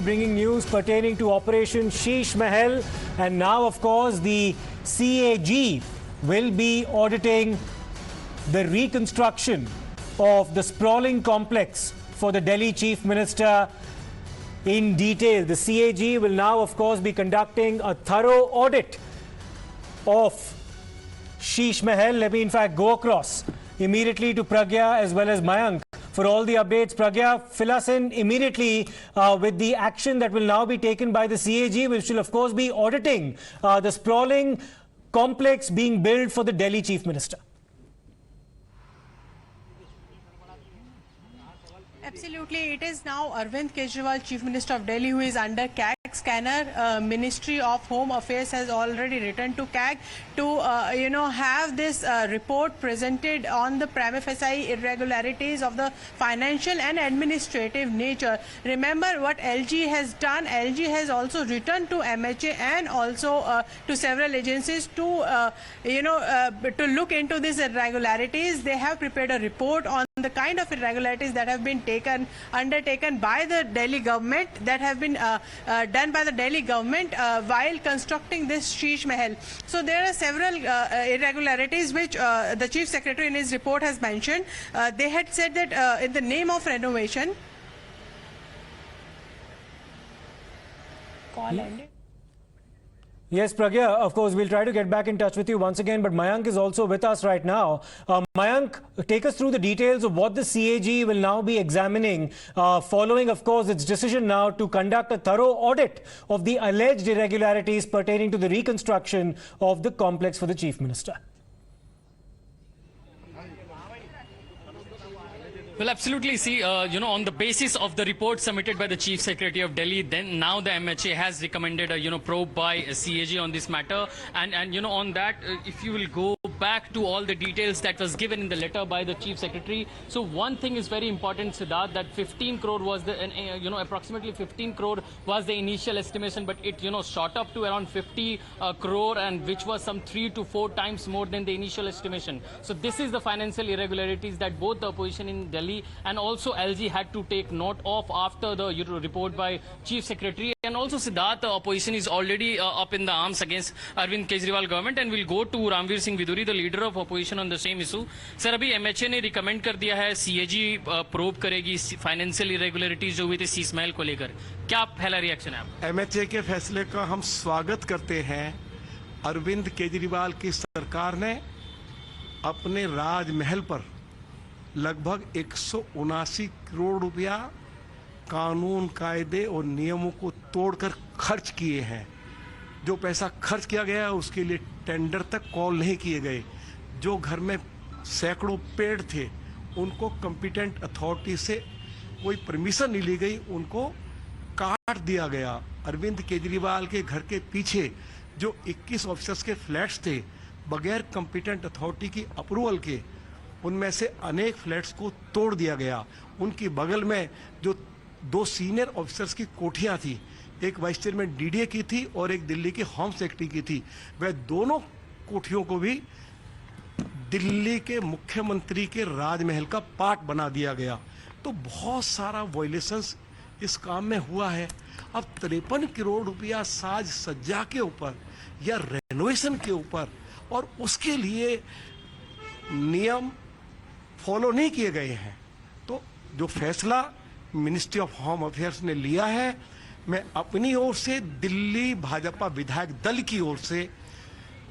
be bringing news pertaining to Operation Sheeshmahal, and now, of course, the CAG will be auditing the reconstruction of the sprawling complex for the Delhi Chief Minister in detail. The CAG will now, of course, be conducting a thorough audit of Sheeshmahal. Let me, in fact, go across immediately to Pragya as well as Mayank for all the updates. Pragya, fill us in immediately with the action that will now be taken by the CAG, which will, of course, be auditing the sprawling complex being built for the Delhi Chief Minister. Absolutely. It is now Arvind Kejriwal, Chief Minister of Delhi, who is under CAG scanner. Ministry of Home Affairs has already written to CAG to, have this report presented on the prima facie irregularities of the financial and administrative nature. Remember what LG has done. LG has also written to MHA and also to several agencies to, to look into these irregularities. They have prepared a report on the kind of irregularities that have been undertaken by the Delhi government, that have been done by the Delhi government while constructing this Sheeshmahal. So there are several irregularities which the Chief Secretary in his report has mentioned. They had said that in the name of renovation, call ended. Yes, Pragya, of course, we'll try to get back in touch with you once again, but Mayank is also with us right now. Mayank, take us through the details of what the CAG will now be examining following, of course, its decision now to conduct a thorough audit of the alleged irregularities pertaining to the reconstruction of the complex for the Chief Minister. Well, absolutely. See, on the basis of the report submitted by the Chief Secretary of Delhi, then now the MHA has recommended a, probe by CAG on this matter. And on that, if you will go back to all the details that was given in the letter by the Chief Secretary. So one thing is very important, Siddharth, that 15 crore was the, approximately 15 crore was the initial estimation, but it, shot up to around 50 crore, and which was some 3 to 4 times more than the initial estimation. So this is the financial irregularities that both the opposition in Delhi and also LG had to take note of after the report by Chief Secretary. And also, Siddharth, the opposition is already up in the arms against Arvind Kejriwal government, and we'll go to Ramveer Singh Viduri, the leader of opposition, on the same issue. Sir, अभी MHA ने recommend कर दिया है CAG probe करेगी financial irregularities जो हुई थी शीशमहल को लेकर. क्या पहला रिएक्शन है आपका? MHA के फैसले का हम स्वागत करते हैं. अरविंद केजरीवाल की सरकार ने अपने राजमहल पर लगभग 179 करोड़ रुपया कानून, कायदे और नियमों को तोड़कर खर्च किए हैं. जो पैसा खर्च किया गया उसके लिए टेंडर तक कॉल नहीं किए गए. जो घर में सैकड़ों पेड़ थे उनको कॉम्पिटेंट अथॉरिटी से कोई परमिशन नहीं ली गई, उनको काट दिया गया. अरविंद केजरीवाल के घर के पीछे जो 21 ऑफिसर्स के फ्लैट्स थे बगैर कॉम्पिटेंट अथॉरिटी की अप्रूवल के, उनमें से अनेक फ्लैट्स को तोड़ दिया गया. उनकी बगल में जो 2 सीनियर ऑफिसर्स की कोठियां थी, एक वाइस चेयरमैन डीडीए की थी और एक दिल्ली की होम सेक्रेटरी की थी, वह दोनों कोठियों को भी दिल्ली के मुख्यमंत्री के राजमहल का पार्ट बना दिया गया. तो बहुत सारा वायलेशंस इस काम में हुआ है. अब 53 करोड़ रुपया साज सज्जा के ऊपर या रेनोवेशन के ऊपर, और उसके लिए नियम फॉलो नहीं किए गए हैं. तो जो फैसला मिनिस्ट्री ऑफ होम अफेयर्स ने लिया है, मैं अपनी ओर से दिल्ली भाजपा विधायक दल की ओर से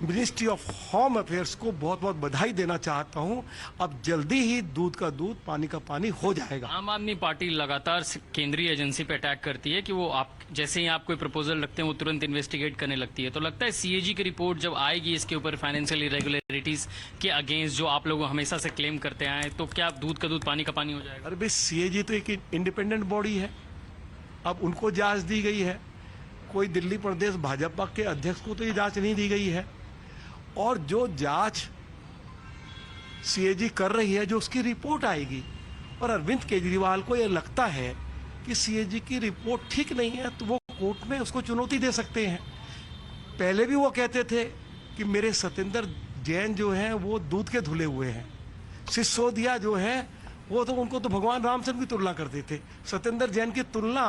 मिनिस्ट्री ऑफ होम अफेयर्स को बहुत बहुत बधाई देना चाहता हूं. अब जल्दी ही दूध का दूध, पानी का पानी हो जाएगा. आम आदमी पार्टी लगातार केंद्रीय एजेंसी पे अटैक करती है कि वो आप जैसे ही आप कोई प्रपोजल रखते हैं वो तुरंत इन्वेस्टिगेट करने लगती है. तो लगता है CAG की रिपोर्ट जब आएगी इसके ऊपर फाइनेंशियल इरेगुलरिटीज के अगेंस्ट जो आप लोग हमेशा से क्लेम करते आए, तो क्या दूध का दूध पानी का पानी हो जाएगा? अरे भाई, CAG तो एक इंडिपेंडेंट बॉडी है. अब उनको जांच दी गई है. कोई दिल्ली प्रदेश भाजपा के अध्यक्ष को तो ये जांच नहीं दी गई है. और जो जांच CAG कर रही है, जो उसकी रिपोर्ट आएगी, और अरविंद केजरीवाल को यह लगता है कि CAG की रिपोर्ट ठीक नहीं है, तो वो कोर्ट में उसको चुनौती दे सकते हैं. पहले भी वो कहते थे कि मेरे सत्येंद्र जैन जो हैं वो दूध के धुले हुए हैं. सिसोदिया जो है वो तो उनको तो भगवान राम से भी तुलना करते थे। सत्येंद्र जैन की तुलना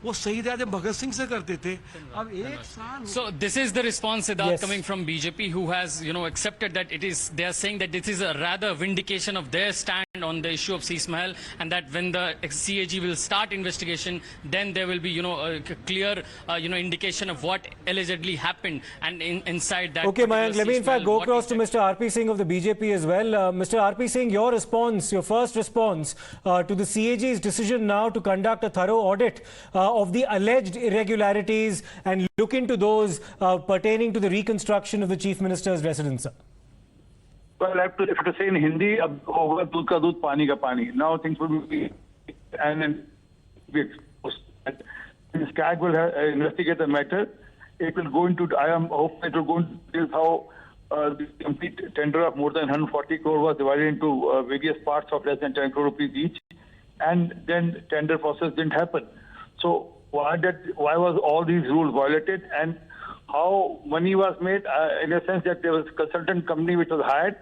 वो शहीद आजम भगत सिंह से करते थे। अब एक साल So this is the response, Siddharth, coming from BJP, who has, accepted that they are saying that this is a rather vindication of their stand on the issue of Sheeshmahal, and that when the CAG will start investigation, then there will be, a clear, indication of what allegedly happened, and inside that. Okay, Mayank, let me in fact go across to Mr. RP Singh of the BJP as well. Mr. RP Singh, your response, your first response to the CAG's decision now to conduct a thorough audit of the alleged irregularities and look into those pertaining to the reconstruction of the Chief Minister's residence, sir. Well, I have to say in Hindi, ab hoga doodh ka doodh, pani ka pani. Now things will be, and then be exposed. This CAG will investigate the matter. It will go into, I am hoping it will go into details how the complete tender of more than 140 crore was divided into various parts of less than 10 crore rupees each, and then tender process didn't happen. So why was all these rules violated, and how money was made, in a sense that there was a consultant company which was hired,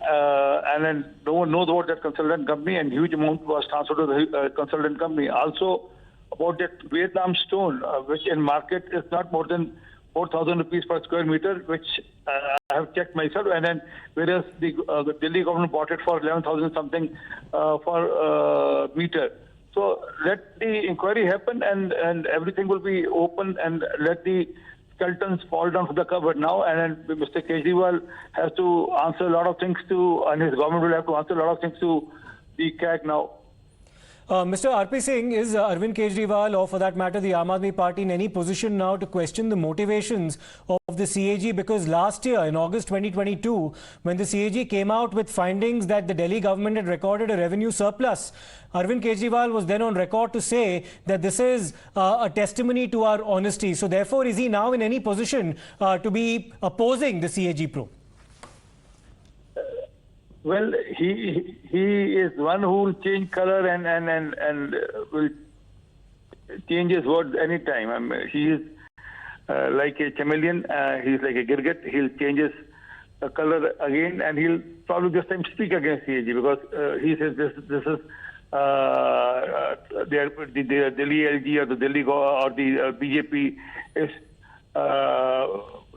and then no one knows about that consultant company, and huge amount was transferred to the consultant company. Also about that Vietnam stone, which in market is not more than 4,000 rupees per square meter, which I have checked myself, and then whereas the Delhi government bought it for 11,000 something for meter. So let the inquiry happen, and everything will be open, and let the skeletons fall down to the cupboard now, and then Mr. Kejriwal has to answer a lot of things and his government will have to answer a lot of things to the CAG now. Mr. RP Singh, is Arvind Kejriwal, or for that matter the Aam Aadmi Party, in any position now to question the motivations of the CAG? Because last year, in August 2022, when the CAG came out with findings that the Delhi government had recorded a revenue surplus, Arvind Kejriwal was then on record to say that this is a testimony to our honesty. So therefore, is he now in any position to be opposing the CAG probe? Well, he is one who will change color and will change his words anytime. I mean, he is like a chameleon. He is like a girgit. He'll change his color again, and he'll probably this time speak against CAG, because he says this is the Delhi LG or the Delhi or the BJP is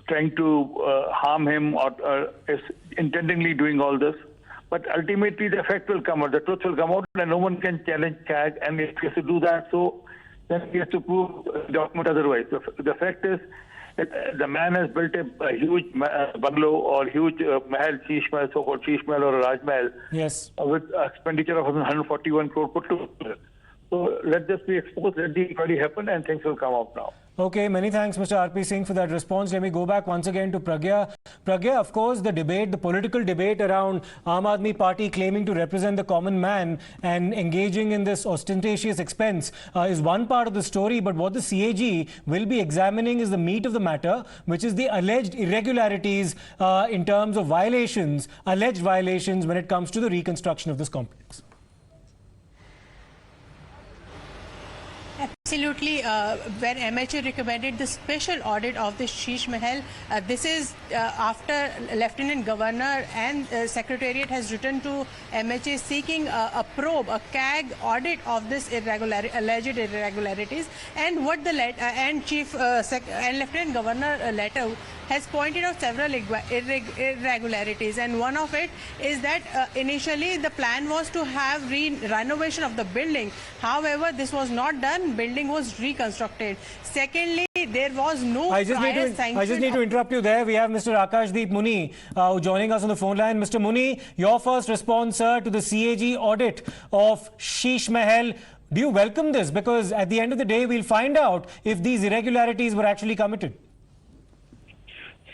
trying to harm him, or is intendingly doing all this. But ultimately, the fact will come out, the truth will come out, and no one can challenge CAG, and if he has to do that, so then he has to prove the document otherwise. The fact is that the man has built a huge bungalow or huge mahal, Sheeshmahal, so-called Sheeshmahal or a Rajmahal, yes, with expenditure of 141 crore put together. So let this be exposed, let the inquiry happen, and things will come out now. Okay, many thanks, Mr. RP Singh, for that response. Let me go back once again to Pragya. Pragya, of course, the political debate around Aam Aadmi Party claiming to represent the common man and engaging in this ostentatious expense is one part of the story. But what the CAG will be examining is the meat of the matter, which is the alleged irregularities in terms of violations, alleged violations when it comes to the reconstruction of this complex. Absolutely. When MHA recommended the special audit of the Sheeshmahal, this is after Lieutenant Governor and Secretariat has written to MHA seeking a probe, a CAG audit of this alleged irregularities, and what the and Lieutenant Governor letter has pointed out several irregularities, and one of it is that initially the plan was to have renovation of the building. However, this was not done. Building was reconstructed. Secondly, there was no I just need to interrupt you there. We have Mr. Akashdeep Muni joining us on the phone line. Mr. Muni, your first response, sir, to the CAG audit of Sheeshmahal. Do you welcome this? Because at the end of the day, we'll find out if these irregularities were actually committed.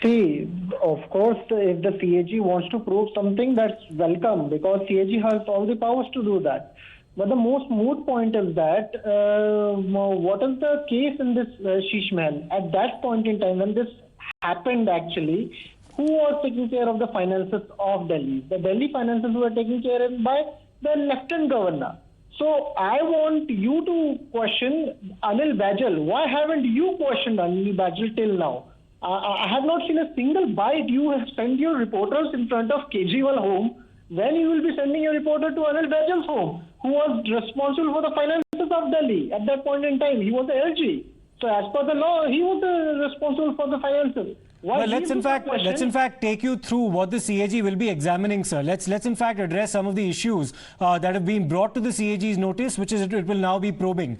See, of course, if the CAG wants to prove something, that's welcome, because CAG has all the powers to do that. But the most moot point is that what is the case in this Sheeshmahal? At that point in time, when this happened actually, who was taking care of the finances of Delhi? The Delhi finances were taken care of by the Lieutenant Governor. So I want you to question Anil Bajal. Why haven't you questioned Anil Bajal till now? I have not seen a single bite. You have sent your reporters in front of Kejriwal home When you will be sending a reporter to Anil Bajal's home, who was responsible for the finances of Delhi at that point in time? He was the LG. So as per the law, he was responsible for the finances. Well, let's in fact take you through what the CAG will be examining, sir. Let's in fact address some of the issues that have been brought to the CAG's notice, which is it will now be probing.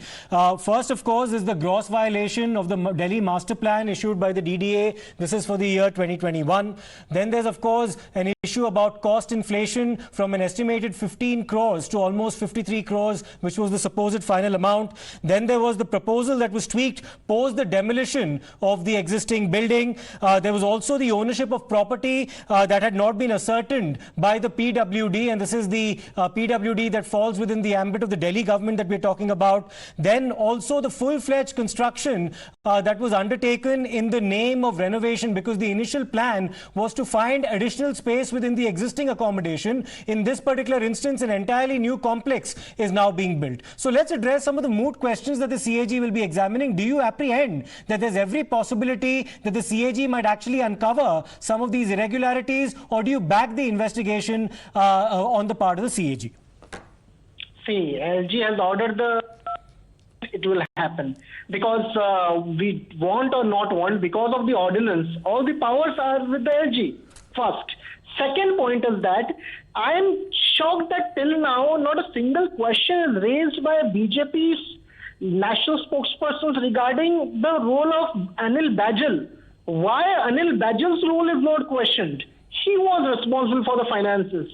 First, of course, is the gross violation of the Delhi Master Plan issued by the DDA. This is for the year 2021. Then there's, of course, an issue about cost inflation from an estimated 15 crores to almost 53 crores, which was the supposed final amount. Then there was the proposal that was tweaked post the demolition of the existing building. There was also the ownership of property that had not been ascertained by the PWD, and this is the PWD that falls within the ambit of the Delhi government that we're talking about. Then also the full-fledged construction that was undertaken in the name of renovation, because the initial plan was to find additional space within the existing accommodation. In this particular instance, an entirely new complex is now being built. So let's address some of the moot questions that the CAG will be examining. Do you apprehend that there's every possibility that the CAG might actually uncover some of these irregularities, or do you back the investigation on the part of the CAG? See, LG has ordered it will happen, because we want or not want, because of the ordinance, all the powers are with the LG. First. Second point is that I am shocked that till now not a single question is raised by BJP's national spokespersons regarding the role of Anil Bajal. Why Anil Bajal's role is not questioned? He was responsible for the finances.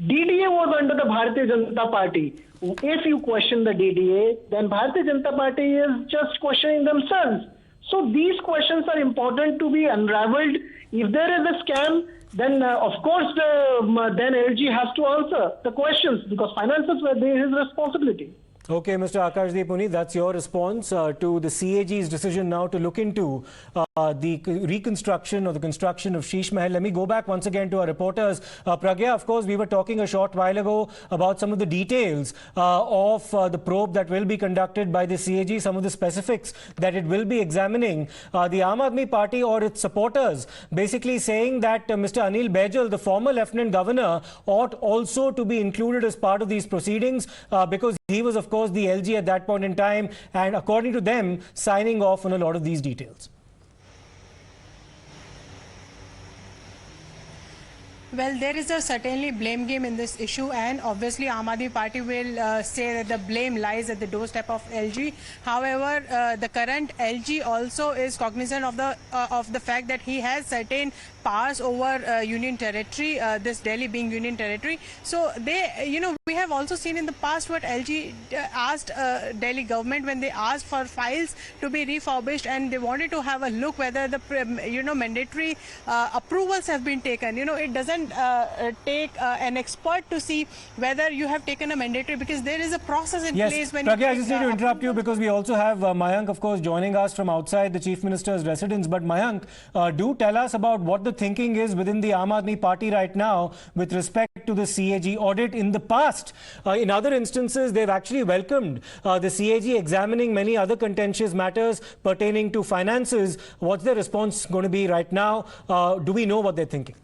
DDA was under the Bharatiya Janata Party. If you question the DDA, then Bharatiya Janata Party is just questioning themselves. So these questions are important to be unraveled. If there is a scam, then of course then LG has to answer the questions, because finances were his responsibility. Okay, Mr. Akashdeep Muni, that's your response to the CAG's decision now to look into the reconstruction or the construction of Sheeshmahal. Let me go back once again to our reporters. Pragya, of course, we were talking a short while ago about some of the details of the probe that will be conducted by the CAG, some of the specifics that it will be examining. The Aam Aadmi Party or its supporters basically saying that Mr. Anil Baijal, the former Lieutenant Governor, ought also to be included as part of these proceedings because he was, of course, the LG at that point in time, and according to them, signing off on a lot of these details. Well, there is a certainly blame game in this issue, and obviously Aam Aadmi Party will say that the blame lies at the doorstep of LG. However, the current LG also is cognizant of the fact that he has certain powers over union territory, this Delhi being union territory. So they, we have also seen in the past what LG asked Delhi government when they asked for files to be refurbished, and they wanted to have a look whether the mandatory approvals have been taken. It doesn't take an expert to see whether you have taken a mandatory, because there is a process in place. When Pragya, I just need to interrupt you because we also have Mayank, of course, joining us from outside the Chief Minister's residence. But Mayank, do tell us about what the thinking is within the Aam Aadmi Party right now with respect to the CAG audit. In the past, in other instances, they've actually welcomed the CAG examining many other contentious matters pertaining to finances. What's their response going to be right now? Do we know what they're thinking?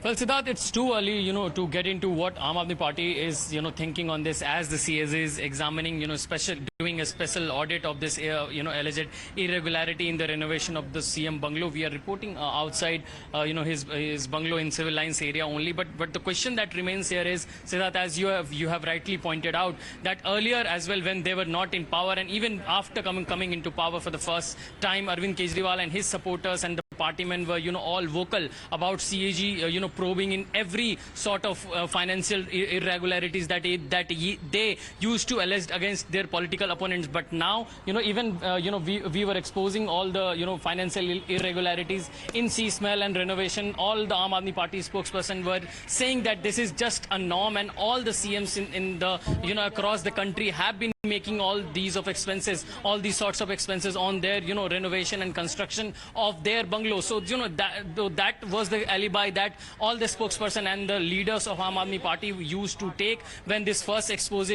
Well, Siddharth, it's too early, to get into what Aam Aadmi Party is, thinking on this, as the CAG is examining, doing a special audit of this, alleged irregularity in the renovation of the CM bungalow. We are reporting outside, his bungalow in Civil Lines area only. But the question that remains here is, Siddharth, as you have rightly pointed out, that earlier as well, when they were not in power, and even after coming into power for the first time, Arvind Kejriwal and his supporters and the party men were, all vocal about CAG, probing in every sort of financial irregularities that they used to allege against their political opponents. But now, even, we were exposing all the, financial irregularities in Sheeshmahal and renovation. All the Aam Aadmi Party spokesperson were saying that this is just a norm, and all the CMs in the, across the country have been making all these sorts of expenses on their, renovation and construction of their bungalows. So, that was the alibi that all the spokesperson and the leaders of Aam Aadmi Party used to take when this first expose,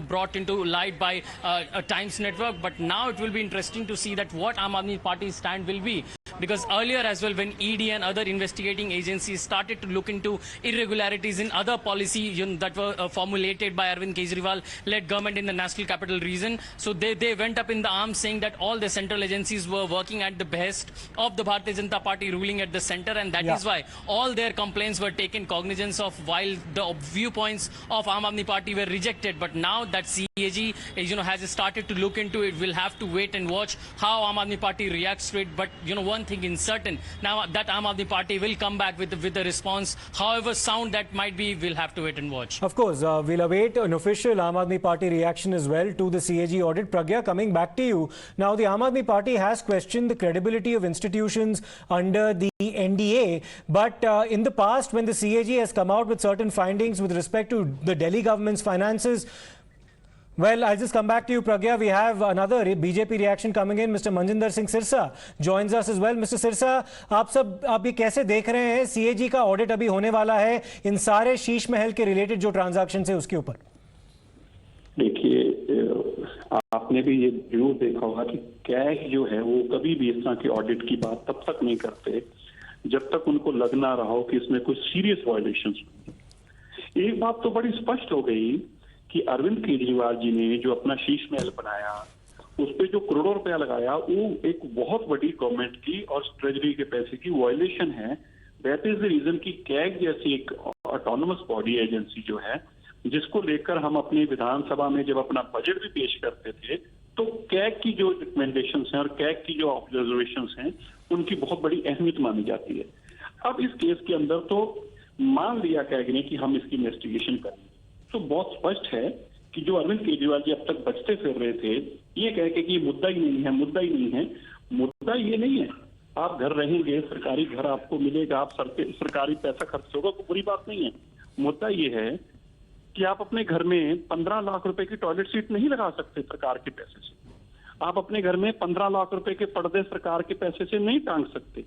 brought into light by a Times network. But now it will be interesting to see that what Aam Aadmi Party's stand will be. because earlier as well, when ED and other investigating agencies started to look into irregularities in other policy that were formulated by Arvind Kejriwal-led government in the National Capital Region, so they went up in the arms saying that all the central agencies were working at the behest of the Bharatiya Janata Party ruling at the center, and that is why all their complaints were taken cognizance of, while the viewpoints of Aam Aadmi Party were rejected. But now that CAG has started to look into it, we'll have to wait and watch how Aam Aadmi Party reacts to it. But one thing is certain, now that Aam Aadmi Party will come back with the response, however sound that might be, we'll have to wait and watch. Of course, we'll await an official Aam Aadmi Party reaction as well to the CAG audit. Pragya, coming back to you. Now, the Aam Aadmi Party has questioned the credibility of institutions under the NDA. But in the past, when the CAG has come out with certain findings with respect to the Delhi government's finances, well, I'll just come back to you, Pragya. We have another BJP reaction coming in. Mr. Manjinder Singh Sirsa joins us as well. Mr. Sirsa, आप ये कैसे देख रहे हैं? CAG का audit अभी होने वाला है इन सारे शीश महल के रिलेटेड जो ट्रांजैक्शन है उसके ऊपर। देखिए, आपने भी ये जरूर देखा होगा कि कैग जो है वो कभी भी इस तरह की ऑडिट की बात तब तक नहीं करते जब तक उनको लग ना रहा हो कि इसमें कुछ सीरियस वायलेशंस। एक बात तो बड़ी स्पष्ट हो गई कि अरविंद केजरीवाल जी ने जो अपना शीश महल बनाया, उस पर जो करोड़ों रुपया लगाया, वो एक बहुत बड़ी गवर्नमेंट की और ट्रेजरी के पैसे की वायलेशन है। दैट इज द रीजन कि कैग जैसी एक ऑटोनमस बॉडी एजेंसी जो है, जिसको लेकर हम अपनी विधानसभा में जब अपना बजट भी पेश करते थे, तो कैग की जो रिकमेंडेशंस हैं और कैग की जो ऑब्जर्वेशंस हैं, उनकी बहुत बड़ी अहमियत मानी जाती है। अब इस केस के अंदर तो मान लिया कैग ने कि हम इसकी इन्वेस्टिगेशन करेंगे, तो बहुत स्पष्ट है कि जो अरविंद केजरीवाल जी अब तक बचते फिर रहे थे, ये कह के कि मुद्दा ही नहीं है, मुद्दा ही नहीं है, मुद्दा ये नहीं है। आप घर रहेंगे, सरकारी घर आपको मिलेगा, आप सरकारी पैसा खर्च होगा, तो बुरी बात नहीं है। मुद्दा ये है कि आप अपने घर में 15 लाख रुपए की टॉयलेट सीट नहीं लगा सकते सरकार के पैसे से। आप अपने घर में 15 लाख रुपए के पर्दे सरकार के पैसे से नहीं टांग सकते।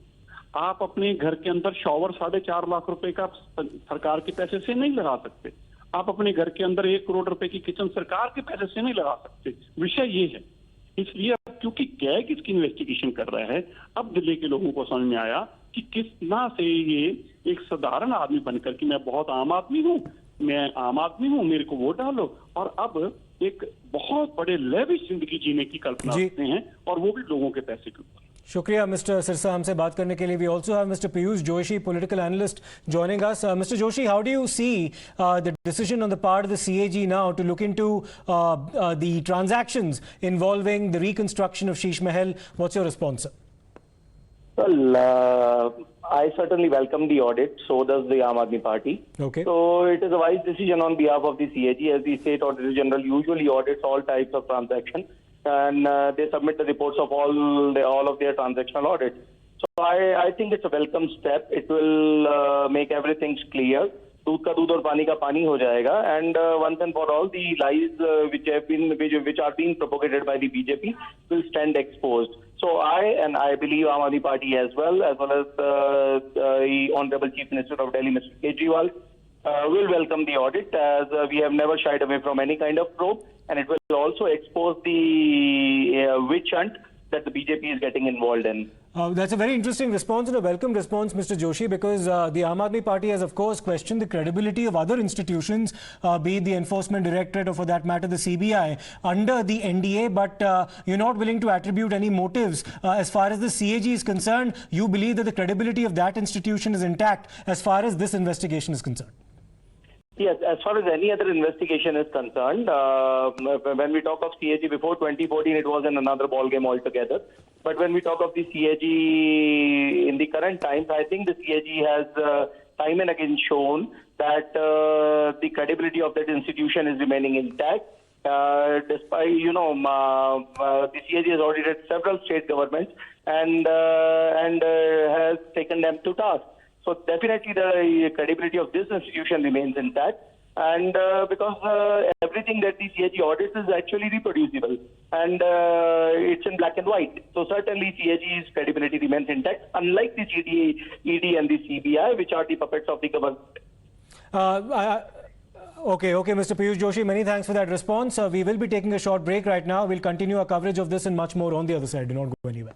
आप अपने घर के अंदर शॉवर 4.5 लाख रुपए का सरकार के पैसे से नहीं लगा सकते। आप अपने घर के अंदर 1 करोड़ रुपए की किचन सरकार के पैसे से नहीं लगा सकते। विषय ये है। इसलिए अब क्योंकि कैग इसकी इन्वेस्टिगेशन कर रहा है, अब दिल्ली के लोगों को समझ में आया कि किस तरह से ये एक साधारण आदमी बनकर कि मैं बहुत आम आदमी हूँ, मैं आम आदमी हूँ, मेरे को वोट डालो, और अब एक बहुत बड़े लेविश जिंदगी जीने की कल्पना करते हैं, और वो भी लोगों के पैसे के ऊपर। शुक्रिया मिस्टर सिरसा हमसे बात करने के लिए। We also have mister Piyush Joshi, political analyst, joining us. Mr. Joshi, how do you see the decision on the part of the CAG now to look into the transactions involving the reconstruction of Sheesh Mahal? What's your response, sir? Well, I certainly welcome the audit. So does the Aam Aadmi Party. Okay. So it is a wise decision on behalf of the CAG, as the State Auditor General usually audits all types of transactions, and they submit the reports of all of their transactional audits. So I think it's a welcome step. It will make everything clear. दूध का दूध और पानी का पानी हो जाएगा, and once and for all the lies which are being propagated by the BJP will stand exposed. So I believe Aam Aadmi Party as well as the Honorable Chief Minister of Delhi, Mr. Kejriwal, will welcome the audit, as we have never shied away from any kind of probe, and it will also expose the witch hunt that the BJP is getting involved in. That's a very interesting response and a welcome response, Mr. Joshi, because the Aam Aadmi Party has, of course, questioned the credibility of other institutions, be it the Enforcement Directorate or, for that matter, the CBI, under the NDA, but you're not willing to attribute any motives. As far as the CAG is concerned, you believe that the credibility of that institution is intact as far as this investigation is concerned. Yes, as far as any other investigation is concerned, when we talk of CAG before 2014, it was in another ballgame altogether. But when we talk of the CAG in the current times, I think the CAG has time and again shown that the credibility of that institution is remaining intact. Despite, the CAG has audited several state governments and has taken them to task. So definitely the credibility of this institution remains intact, and because everything that the CAG audits is actually reproducible, and it's in black and white. So certainly CAG's credibility remains intact, unlike the ED and the CBI, which are the puppets of the government. Okay, Mr. Piyush Joshi, many thanks for that response. We will be taking a short break right now. We'll continue our coverage of this and much more on the other side. Do not go anywhere.